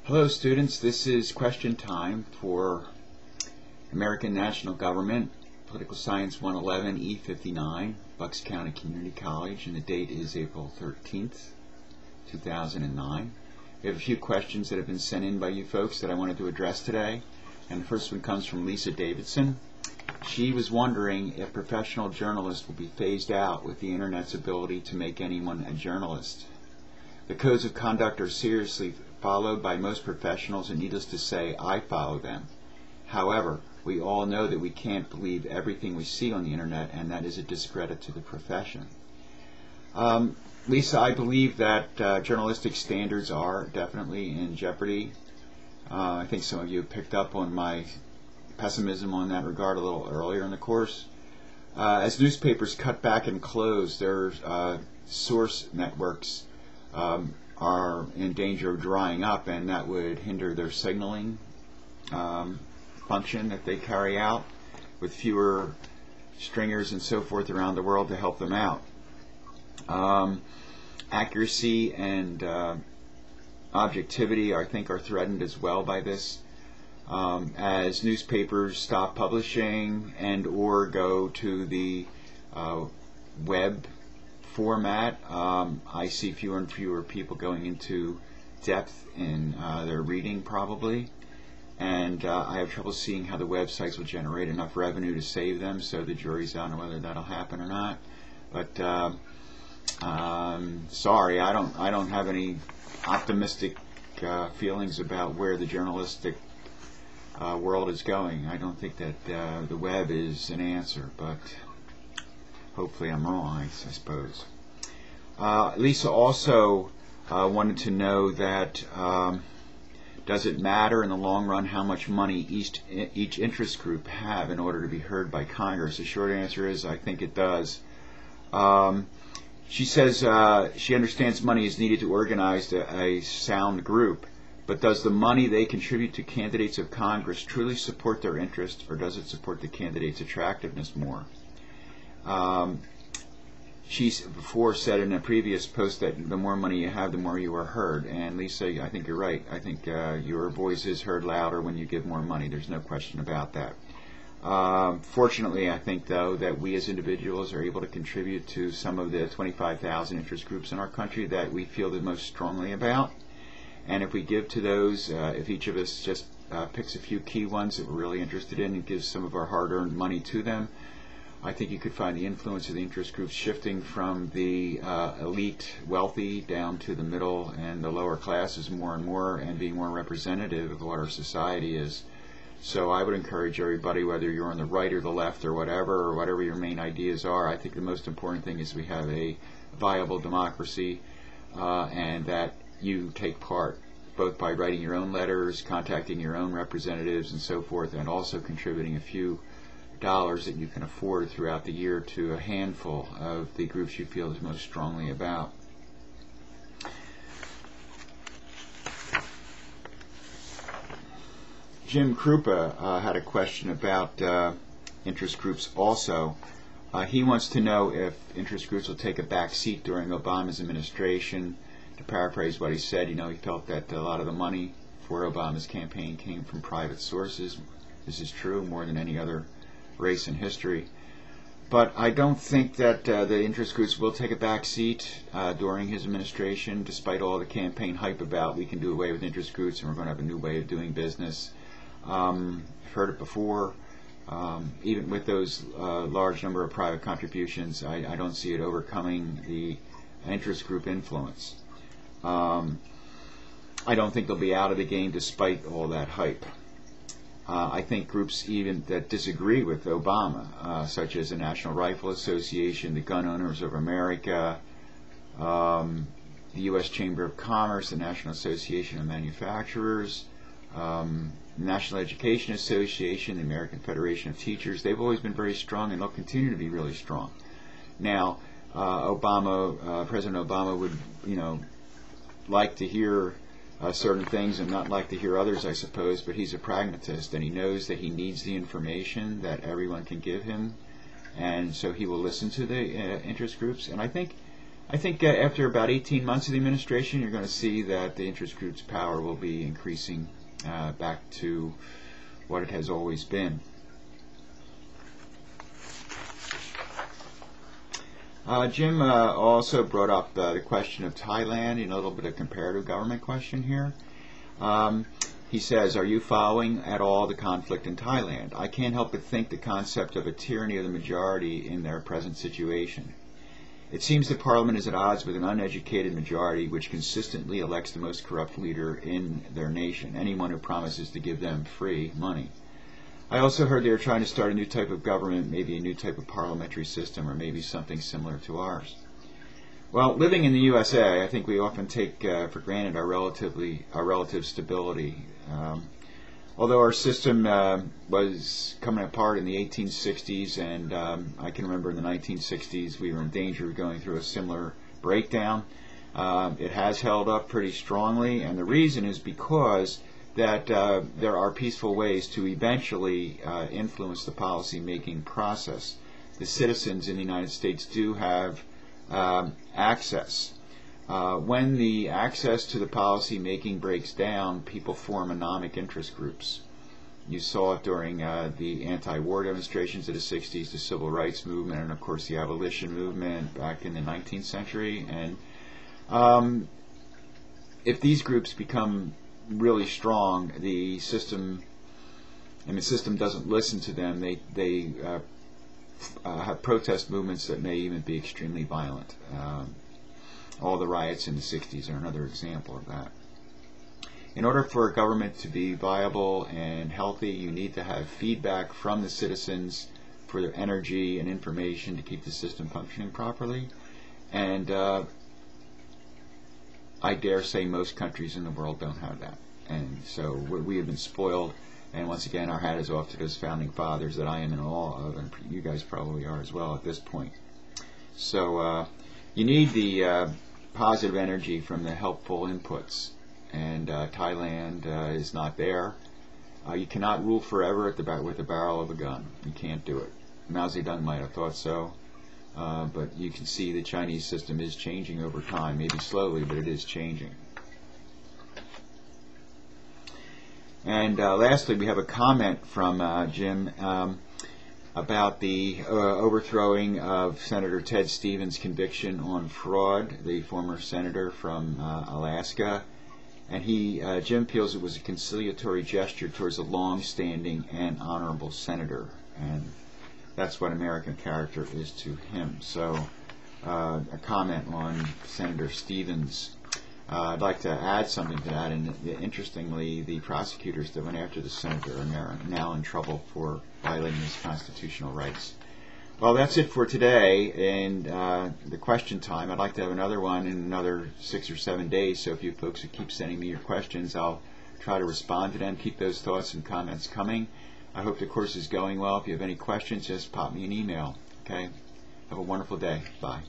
Hello students, this is question time for American National Government, Political Science 111E59, Bucks County Community College, and the date is April 13th, 2009. We have a few questions that have been sent in by you folks that I wanted to address today, and the first one comes from Lisa Davidson. She was wondering if professional journalists will be phased out with the Internet's ability to make anyone a journalist. The codes of conduct are seriously followed by most professionals, and needless to say, I follow them. However, we all know that we can't believe everything we see on the Internet, and that is a discredit to the profession. Lisa, I believe that journalistic standards are definitely in jeopardy. I think some of you picked up on my pessimism on that regard a little earlier in the course. As newspapers cut back and close, their source networks are in danger of drying up, and that would hinder their signaling function that they carry out with fewer stringers and so forth around the world to help them out. Accuracy and objectivity, I think, are threatened as well by this. As newspapers stop publishing and or go to the web format, I see fewer and fewer people going into depth in their reading probably, and I have trouble seeing how the websites will generate enough revenue to save them, so the jury's out on whether that'll happen or not. But sorry, I don't have any optimistic feelings about where the journalistic world is going. I don't think that the web is an answer, but hopefully I'm wrong, I suppose. Lisa also wanted to know that does it matter in the long run how much money each interest group have in order to be heard by Congress? The short answer is I think it does. She says she understands money is needed to organize a sound group, but does the money they contribute to candidates of Congress truly support their interests, or does it support the candidate's attractiveness more? She's before said in a previous post that the more money you have, the more you are heard. And Lisa, I think you're right. I think your voice is heard louder when you give more money. There's no question about that. Fortunately, I think, though, that we as individuals are able to contribute to some of the 25,000 interest groups in our country that we feel the most strongly about. And if we give to those, if each of us just picks a few key ones that we're really interested in and gives some of our hard-earned money to them, I think you could find the influence of the interest groups shifting from the elite wealthy down to the middle and the lower classes more and more, and being more representative of what our society is. So I would encourage everybody, whether you're on the right or the left or whatever your main ideas are, I think the most important thing is we have a viable democracy, and that you take part both by writing your own letters, contacting your own representatives and so forth, and also contributing a few dollars that you can afford throughout the year to a handful of the groups you feel is most strongly about. Jim Krupa had a question about interest groups also. He wants to know if interest groups will take a back seat during Obama's administration. To paraphrase what he said, he felt that a lot of the money for Obama's campaign came from private sources. This is true, more than any other race in history. But I don't think that the interest groups will take a back seat during his administration, despite all the campaign hype about we can do away with interest groups and we're going to have a new way of doing business. I've heard it before. Even with those large number of private contributions, I don't see it overcoming the interest group influence. I don't think they'll be out of the game despite all that hype. I think groups even that disagree with Obama, such as the National Rifle Association, the Gun Owners of America, the U.S. Chamber of Commerce, the National Association of Manufacturers, National Education Association, the American Federation of Teachers, they've always been very strong, and they'll continue to be really strong. Now, President Obama would, like to hear certain things and not like to hear others, I suppose, but he's a pragmatist, and he knows that he needs the information that everyone can give him, and so he will listen to the interest groups. And I think I think after about 18 months of the administration, you're going to see that the interest group's power will be increasing back to what it has always been. Jim also brought up the question of Thailand, a little bit of comparative government question here. He says, are you following at all the conflict in Thailand? I can't help but think the concept of a tyranny of the majority in their present situation. It seems the parliament is at odds with an uneducated majority which consistently elects the most corrupt leader in their nation, anyone who promises to give them free money. I also heard they are trying to start a new type of government, maybe a new type of parliamentary system, or maybe something similar to ours. Well, living in the USA, I think we often take for granted our relative stability. Although our system was coming apart in the 1860s, and I can remember in the 1960s we were in danger of going through a similar breakdown, it has held up pretty strongly, and the reason is because that there are peaceful ways to eventually influence the policy-making process. The citizens in the United States do have access. When the access to the policy making breaks down, people form anomic interest groups. You saw it during the anti-war demonstrations of the 60s, the civil rights movement, and of course the abolition movement back in the 19th century. And if these groups become really strong, the system doesn't listen to them. They have protest movements that may even be extremely violent. All the riots in the 60s are another example of that. In order for a government to be viable and healthy, you need to have feedback from the citizens for their energy and information to keep the system functioning properly. And I dare say most countries in the world don't have that. And so we have been spoiled. And once again, our hat is off to those founding fathers that I am in awe of, and you guys probably are as well at this point. So you need the positive energy from the helpful inputs, and Thailand is not there. You cannot rule forever with the barrel of a gun. You can't do it. Mao Zedong might have thought so, but you can see the Chinese system is changing over time, maybe slowly, but it is changing. And lastly, we have a comment from Jim about the overthrowing of Senator Ted Stevens' conviction on fraud, the former senator from Alaska. And Jim feels it was a conciliatory gesture towards a long-standing and honorable senator. And that's what American character is to him. So a comment on Senator Stevens. I'd like to add something to that, and interestingly, the prosecutors that went after the senator are now in trouble for violating his constitutional rights. Well, that's it for today, and the question time. I'd like to have another one in another 6 or 7 days, so if you folks would keep sending me your questions, I'll try to respond to them. Keep those thoughts and comments coming. I hope the course is going well. If you have any questions, just pop me an email. Okay? Have a wonderful day. Bye.